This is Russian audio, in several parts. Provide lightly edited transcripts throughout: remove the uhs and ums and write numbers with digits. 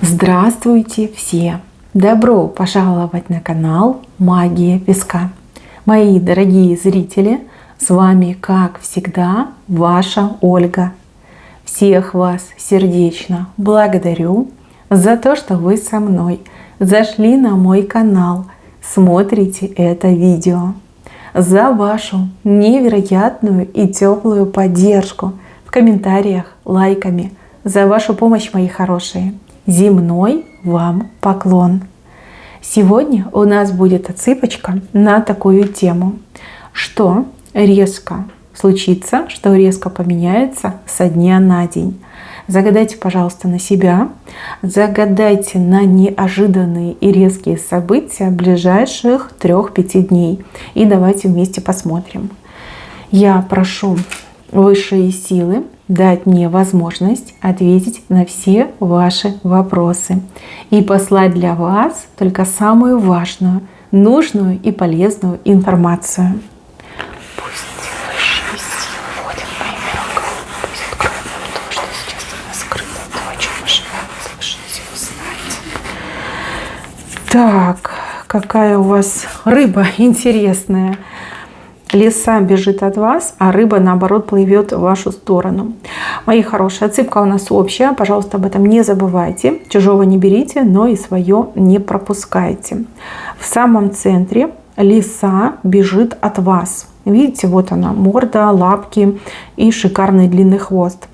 Здравствуйте все! Добро пожаловать на канал Магия Песка. Мои дорогие зрители, с вами, как всегда, ваша Ольга. Всех вас сердечно благодарю за то, что вы со мной зашли на мой канал, смотрите это видео, за вашу невероятную и теплую поддержку в комментариях, лайками, за вашу помощь, мои хорошие. Земной вам поклон! Сегодня у нас будет отсыпочка на такую тему, что резко случится, что резко поменяется со дня на день. Загадайте, пожалуйста, на себя, загадайте на неожиданные и резкие события ближайших 3-5 дней. И давайте вместе посмотрим. Я прошу высшие силы дать мне возможность ответить на все ваши вопросы и послать для вас только самую важную, нужную и полезную информацию. Пусть высшие силы вводят в мои миры, пусть откроют нам то, что сейчас от нас скрыто, то, о чем мы желаем слышать и узнать. Так, какая у вас рыба интересная. Лиса бежит от вас, а рыба, наоборот, плывет в вашу сторону. Мои хорошие, отсыпка у нас общая. Пожалуйста, об этом не забывайте. Чужого не берите, но и свое не пропускайте. В самом центре лиса бежит от вас. Видите, вот она, морда, лапки и шикарный длинный хвост.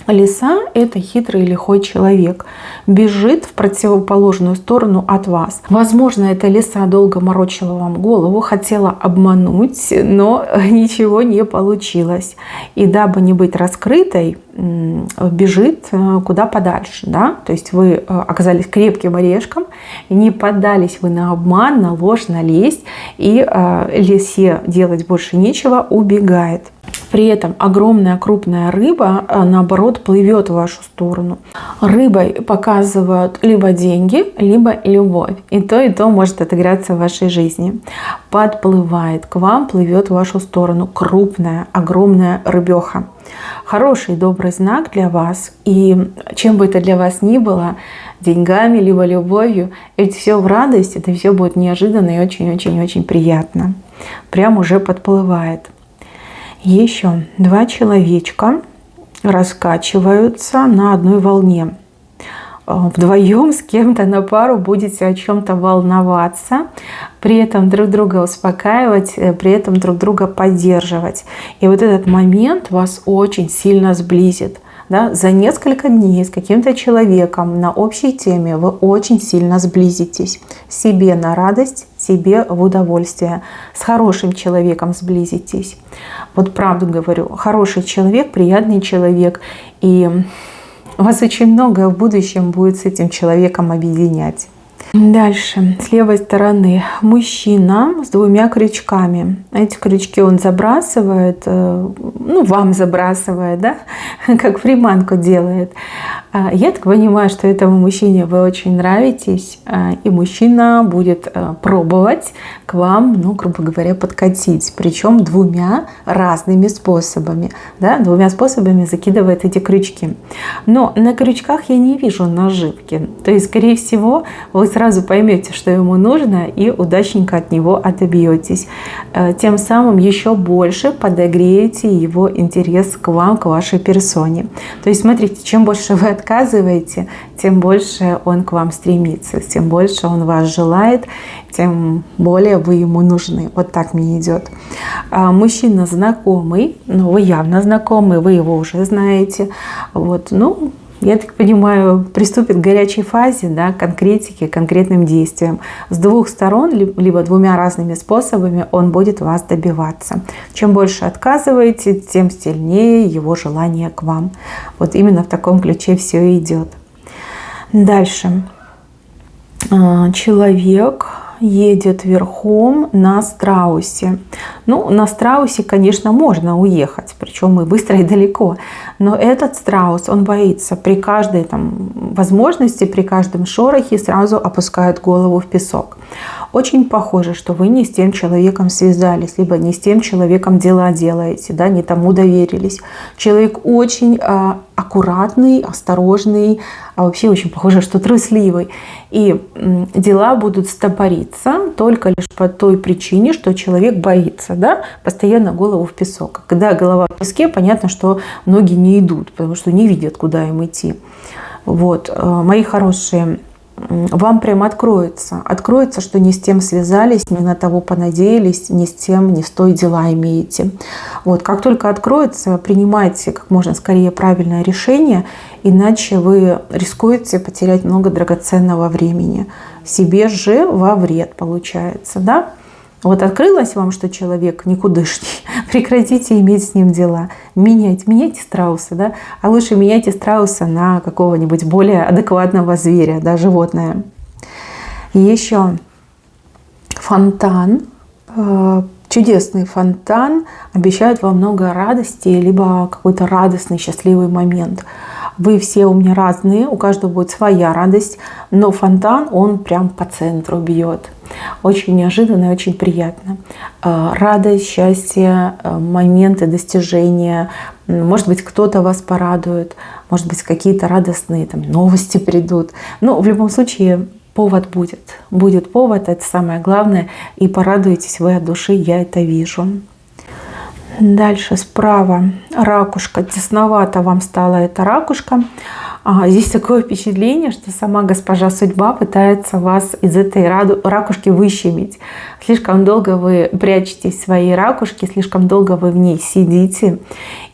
Лиса – это хитрый и лихой человек. Бежит в противоположную сторону от вас. Возможно, эта лиса долго морочила вам голову, хотела обмануть, но ничего не получилось. И дабы не быть раскрытой, бежит куда подальше. Да? То есть вы оказались крепким орешком, не поддались вы на обман, на ложь, на лесть, и лисе делать больше нечего, убегает. При этом огромная крупная рыба, наоборот, плывет в вашу сторону. Рыбой показывают либо деньги, либо любовь. И то может отыграться в вашей жизни. Подплывает к вам, плывет в вашу сторону крупная, огромная рыбеха. Хороший, добрый знак для вас. И чем бы это для вас ни было, деньгами, либо любовью, это все в радость, это все будет неожиданно и очень-очень-очень приятно. Прям уже подплывает. Еще 2 человечка раскачиваются на одной волне. Вдвоем с кем-то на пару будете о чем-то волноваться, при этом друг друга успокаивать, при этом друг друга поддерживать. И вот этот момент вас очень сильно сблизит. Да? За несколько дней с каким-то человеком на общей теме вы очень сильно сблизитесь. Себе на радость, себе в удовольствие. С хорошим человеком сблизитесь. Вот правду говорю, хороший человек, приятный человек. И вас очень многое в будущем будет с этим человеком объединять. Дальше, с левой стороны, мужчина с 2 крючками. Эти крючки он забрасывает, вам забрасывает, да, как приманку делает. Я так понимаю, что этому мужчине вы очень нравитесь, и мужчина будет пробовать к вам, грубо говоря, подкатить. Причем 2 разными способами. Да, 2 способами закидывает эти крючки. Но на крючках я не вижу наживки. То есть, скорее всего, вы сразу поймете, что ему нужно, и удачненько от него отобьетесь. Тем самым еще больше подогреете его интерес к вам, к вашей персоне. То есть, смотрите, чем больше вы отказываете, тем больше он к вам стремится, тем больше он вас желает, тем более вы ему нужны. Вот так мне идет. Мужчина знакомый, вы явно знакомы, вы его уже знаете. Вот, я так понимаю, приступит к горячей фазе, да, конкретике, конкретным действиям. С 2 сторон, либо 2 разными способами он будет вас добиваться. Чем больше отказываете, тем сильнее его желание к вам. Вот именно в таком ключе все идет. Дальше. Человек едет верхом на страусе. На страусе, конечно, можно уехать, причем и быстро, и далеко. Но этот страус, он боится. При каждой возможности, при каждом шорохе сразу опускает голову в песок. Очень похоже, что вы не с тем человеком связались, либо не с тем человеком дела делаете, да, не тому доверились. Человек очень аккуратный, осторожный, а вообще очень похоже, что трусливый. И дела будут стопориться только лишь по той причине, что человек боится, да, постоянно голову в песок. Когда голова в песке, понятно, что ноги не идут, потому что не видят, куда им идти. Вот, мои хорошие, вам прям откроется, что не с тем связались, не на того понадеялись, не с тем, не с той дела имеете. Вот, как только откроется, принимайте как можно скорее правильное решение, иначе вы рискуете потерять много драгоценного времени. Себе же во вред получается, да? Вот открылось вам, что человек никудышний, прекратите иметь с ним дела. Меняйте страуса, да? А лучше меняйте страуса на какого-нибудь более адекватного зверя, да, животное. И еще фонтан, чудесный фонтан обещает вам много радости, либо какой-то радостный, счастливый момент. Вы все у меня разные, у каждого будет своя радость, но фонтан, он прям по центру бьет. Очень неожиданно и очень приятно. Радость, счастье, моменты достижения. Может быть, кто-то вас порадует, может быть, какие-то радостные там новости придут. Но в любом случае повод будет. Будет повод, это самое главное. И порадуетесь вы от души, я это вижу. Дальше справа ракушка. Тесновато вам стала эта ракушка. Здесь такое впечатление, что сама госпожа судьба пытается вас из этой ракушки выщемить. Слишком долго вы прячетесь в своей ракушке, слишком долго вы в ней сидите.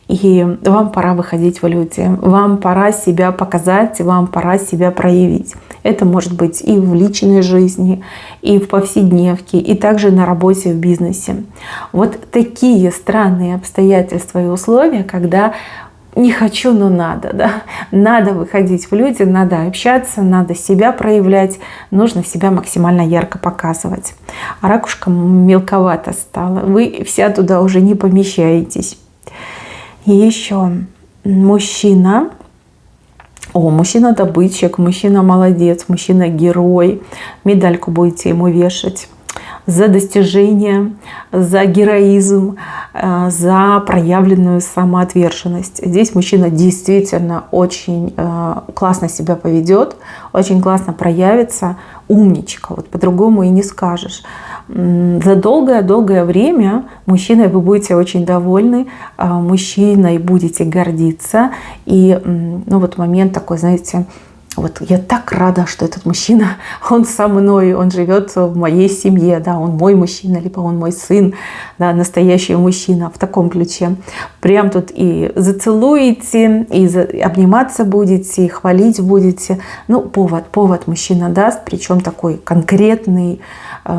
И вам пора выходить в люди, вам пора себя показать, вам пора себя проявить. Это может быть и в личной жизни, и в повседневке, и также на работе, в бизнесе. Вот такие странные обстоятельства и условия, когда не хочу, но надо, да? Надо выходить в люди, надо общаться, надо себя проявлять, нужно себя максимально ярко показывать. А ракушка мелковато стала, вы вся туда уже не помещаетесь. И еще мужчина. Мужчина-добытчик, мужчина-молодец, мужчина-герой. Медальку будете ему вешать за достижение, за героизм, за проявленную самоотверженность. Здесь мужчина действительно очень классно себя поведет, очень классно проявится. Умничка, вот по-другому и не скажешь. За долгое-долгое время мужчиной вы будете очень довольны, мужчиной будете гордиться. И вот момент такой, знаете, вот я так рада, что этот мужчина, он со мной, он живет в моей семье, да, он мой мужчина, либо он мой сын, да, настоящий мужчина, в таком ключе. Прям тут и зацелуете, и обниматься будете, и хвалить будете. Повод мужчина даст, причем такой конкретный,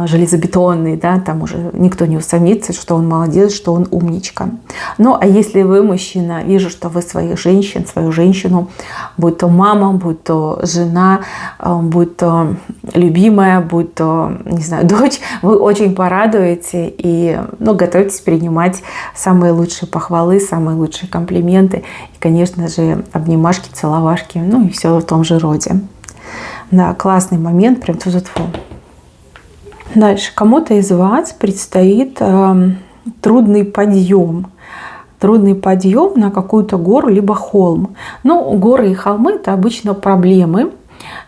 железобетонный, да, там уже никто не усомнится, что он молодец, что он умничка. А если вы мужчина, вижу, что вы свою женщину, будь то мама, будь то жена, будь то любимая, будь то, не знаю, дочь, вы очень порадуете и готовьтесь принимать самые лучшие похвалы, самые лучшие комплименты и, конечно же, обнимашки, целовашки, и все в том же роде. Да, классный момент, прям тьфу-тьфу. Дальше. Кому-то из вас предстоит трудный подъем. Трудный подъем на какую-то гору, либо холм. Горы и холмы – это обычно проблемы.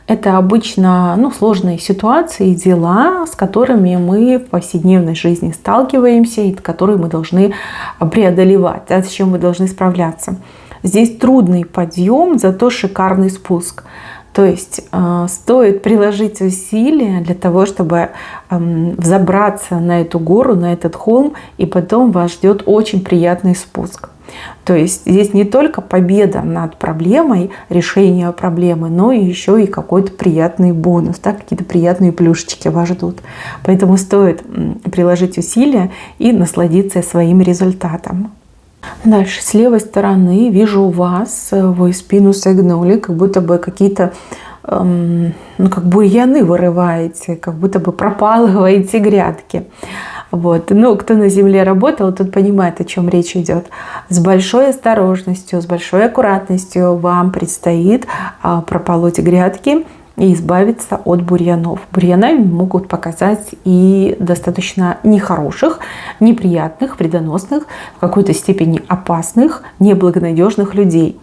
Это обычно сложные ситуации, дела, с которыми мы в повседневной жизни сталкиваемся и которые мы должны преодолевать, с чем мы должны справляться. Здесь трудный подъем, зато шикарный спуск. То есть стоит приложить усилия для того, чтобы взобраться на эту гору, на этот холм, и потом вас ждет очень приятный спуск. То есть здесь не только победа над проблемой, решение проблемы, но еще и какой-то приятный бонус, да, какие-то приятные плюшечки вас ждут. Поэтому стоит приложить усилия и насладиться своим результатом. Дальше, с левой стороны вижу вас, вы спину согнули, как будто бы какие-то как бурьяны вырываете, как будто бы пропалываете грядки. Вот. Кто на земле работал, тот понимает, о чем речь идет. С большой осторожностью, с большой аккуратностью вам предстоит прополоть грядки, и избавиться от бурьянов. Бурьяны могут показать и достаточно нехороших, неприятных, вредоносных, в какой-то степени опасных, неблагонадежных людей.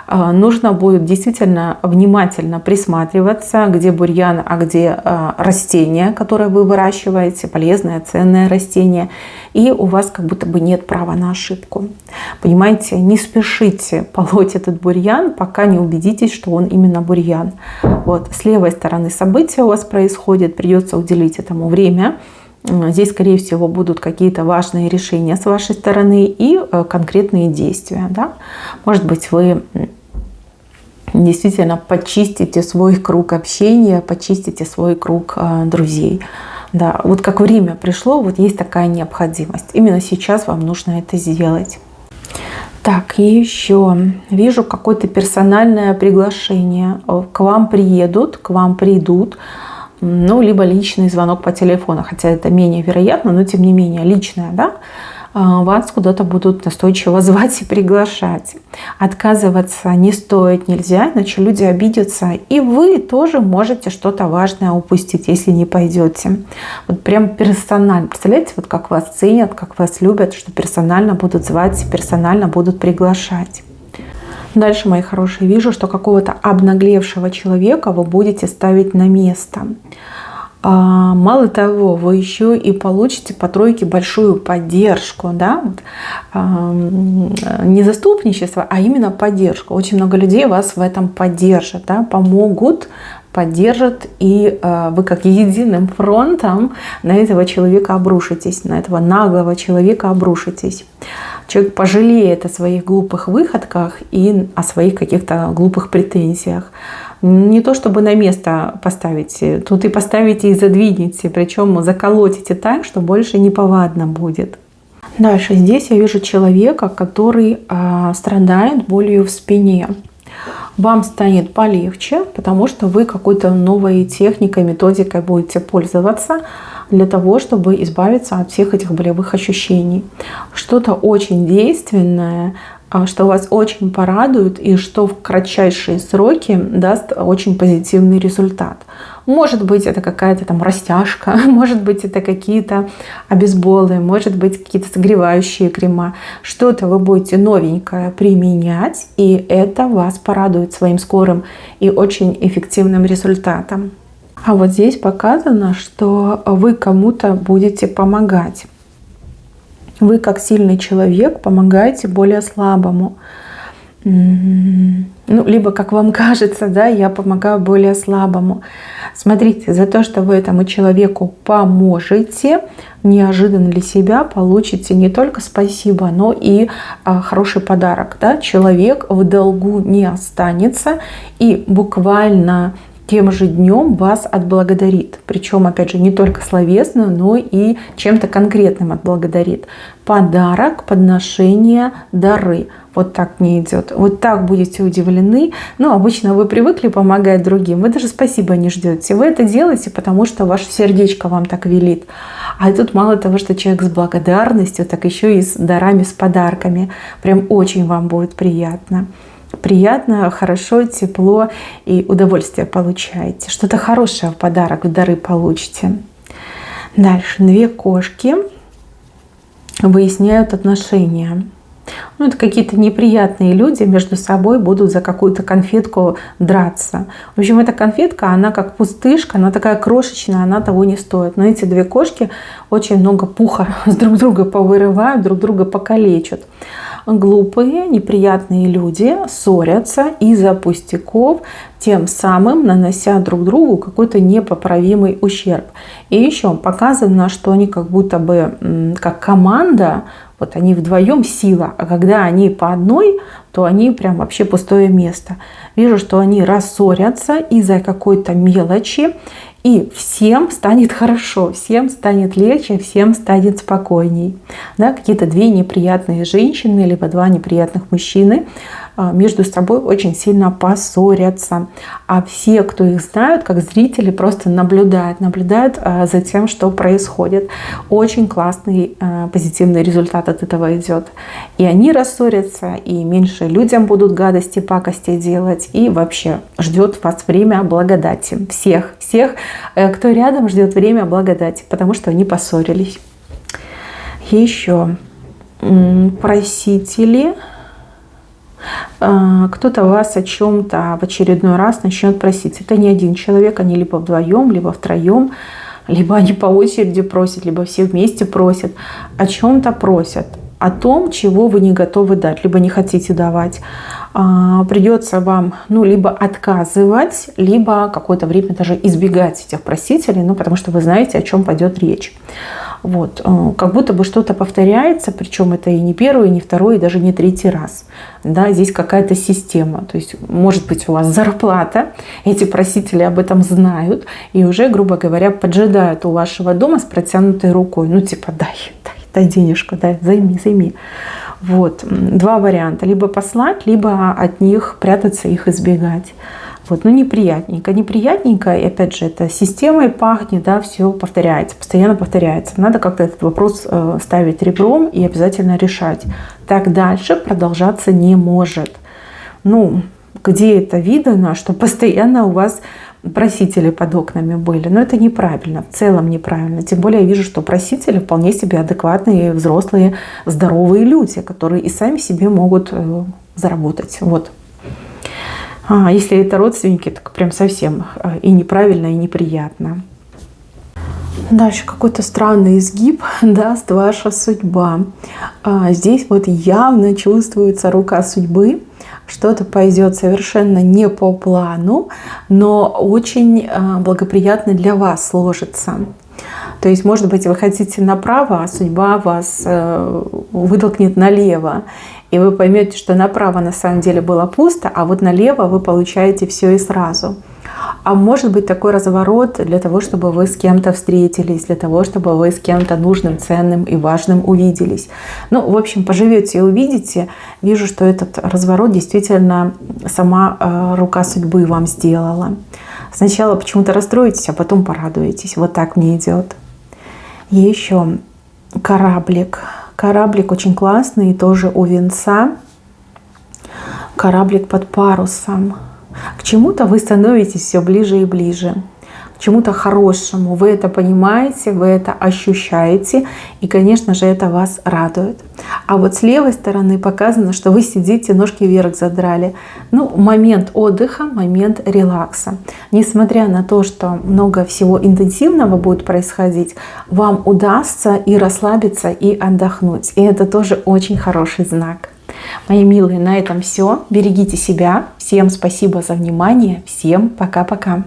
Нужно будет действительно внимательно присматриваться, где бурьян, а где растение, которое вы выращиваете, полезное, ценное растение, и у вас как будто бы нет права на ошибку. Понимаете, не спешите полоть этот бурьян, пока не убедитесь, что он именно бурьян. Вот. С левой стороны события у вас происходит, придется уделить этому время. Здесь, скорее всего, будут какие-то важные решения с вашей стороны и конкретные действия. Да? Может быть, вы действительно почистите свой круг общения, почистите свой круг друзей. Да, вот как время пришло, вот есть такая необходимость. Именно сейчас вам нужно это сделать. Так, и еще вижу какое-то персональное приглашение. К вам приедут, к вам придут, ну, либо личный звонок по телефону, хотя это менее вероятно, но тем не менее личное, да, вас куда-то будут настойчиво звать и приглашать. Отказываться не стоит, нельзя, иначе люди обидятся, и вы тоже можете что-то важное упустить, если не пойдете. Вот прям персонально. Представляете, вот как вас ценят, как вас любят, что персонально будут звать, персонально будут приглашать. Дальше, мои хорошие, вижу, что какого-то обнаглевшего человека вы будете ставить на место. Мало того, вы еще и получите по тройке большую поддержку, да? Не заступничество, а именно поддержку. Очень много людей вас в этом поддержат, да? Помогут, поддержат, и вы как единым фронтом на этого человека обрушитесь, на этого наглого человека обрушитесь. Человек пожалеет о своих глупых выходках и о своих каких-то глупых претензиях. Не то чтобы на место поставите, тут и поставите, и задвинете, причем заколотите так, что больше неповадно будет. Дальше здесь я вижу человека, который страдает болью в спине. Вам станет полегче, потому что вы какой-то новой техникой, методикой будете пользоваться для того, чтобы избавиться от всех этих болевых ощущений. Что-то очень действенное, что вас очень порадует и что в кратчайшие сроки даст очень позитивный результат. Может быть, это какая-то там растяжка, может быть, это какие-то обезболы, может быть, какие-то согревающие крема. Что-то вы будете новенькое применять, и это вас порадует своим скорым и очень эффективным результатом. А вот здесь показано, что вы кому-то будете помогать. Вы, как сильный человек, помогаете более слабому. Ну, либо, как вам кажется, да, я помогаю более слабому. Смотрите, за то, что вы этому человеку поможете, неожиданно для себя получите не только спасибо, но и хороший подарок. Да? Человек в долгу не останется и буквально тем же днем вас отблагодарит. Причем, опять же, не только словесно, но и чем-то конкретным отблагодарит. Подарок, подношение, дары. Вот так мне идет. Вот так будете удивлены. Ну, обычно вы привыкли помогать другим. Вы даже спасибо не ждете. Вы это делаете, потому что ваше сердечко вам так велит. А тут мало того, что человек с благодарностью, так еще и с дарами, с подарками. Прям очень вам будет приятно. Приятно, хорошо, тепло и удовольствие получаете. Что-то хорошее в подарок, в дары получите. Дальше. 2 кошки выясняют отношения. Ну, это какие-то неприятные люди между собой будут за какую-то конфетку драться. В общем, эта конфетка, она как пустышка, она такая крошечная, она того не стоит. Но эти 2 кошки очень много пуха с друг друга повырывают, друг друга покалечат. Глупые, неприятные люди ссорятся из-за пустяков, тем самым нанося друг другу какой-то непоправимый ущерб. И еще показано, что они как будто бы как команда, вот они вдвоем сила, а когда они по одной, то они прям вообще пустое место. Вижу, что они рассорятся из-за какой-то мелочи, и всем станет хорошо, всем станет легче, всем станет спокойней. Да, какие-то 2 неприятные женщины, либо 2 неприятных мужчины между собой очень сильно поссорятся. А все, кто их знают, как зрители, просто наблюдают за тем, что происходит. Очень классный позитивный результат от этого идет. И они рассорятся, и меньше людям будут гадости, пакости делать. И вообще ждет вас время благодати. Всех, кто рядом, ждет время благодати, потому что они поссорились. Еще просители. Кто-то вас о чем-то в очередной раз начнет просить. Это не один человек, они либо вдвоем, либо втроем, либо они по очереди просят, либо все вместе просят. О чем-то просят. О том, чего вы не готовы дать, либо не хотите давать. Придется вам либо отказывать, либо какое-то время даже избегать этих просителей, потому что вы знаете, о чем пойдет речь. Вот. Как будто бы что-то повторяется, причем это и не первый, и не второй, и даже не третий раз. Да, здесь какая-то система. То есть, может быть, у вас зарплата, эти просители об этом знают, и уже, грубо говоря, поджидают у вашего дома с протянутой рукой. Типа, дай денежку, займи. Вот. Два варианта. Либо послать, либо от них прятаться, их избегать. Вот. Неприятненько. И опять же, это системой пахнет, все повторяется, постоянно повторяется. Надо как-то этот вопрос ставить ребром и обязательно решать. Так дальше продолжаться не может. Где это видно, что постоянно у вас просители под окнами были? Но это неправильно, в целом неправильно. Тем более я вижу, что просители вполне себе адекватные, взрослые, здоровые люди, которые и сами себе могут заработать. Вот. Если это родственники, так прям совсем и неправильно, и неприятно. Дальше какой-то странный изгиб даст ваша судьба. Здесь вот явно чувствуется рука судьбы. Что-то пойдет совершенно не по плану, но очень благоприятно для вас сложится. То есть, может быть, вы хотите направо, а судьба вас вытолкнет налево. И вы поймете, что направо на самом деле было пусто, а вот налево вы получаете все и сразу. А может быть такой разворот для того, чтобы вы с кем-то встретились, для того, чтобы вы с кем-то нужным, ценным и важным увиделись. В общем, поживете и увидите. Вижу, что этот разворот действительно сама рука судьбы вам сделала. Сначала почему-то расстроитесь, а потом порадуетесь. Вот так мне идет. И еще кораблик. Кораблик очень классный, тоже у венца. Кораблик под парусом. К чему-то вы становитесь все ближе и ближе. К чему-то хорошему. Вы это понимаете, вы это ощущаете. И, конечно же, это вас радует. А вот с левой стороны показано, что вы сидите, ножки вверх задрали. Момент отдыха, момент релакса. Несмотря на то, что много всего интенсивного будет происходить, вам удастся и расслабиться, и отдохнуть. И это тоже очень хороший знак. Мои милые, на этом все. Берегите себя. Всем спасибо за внимание. Всем пока-пока.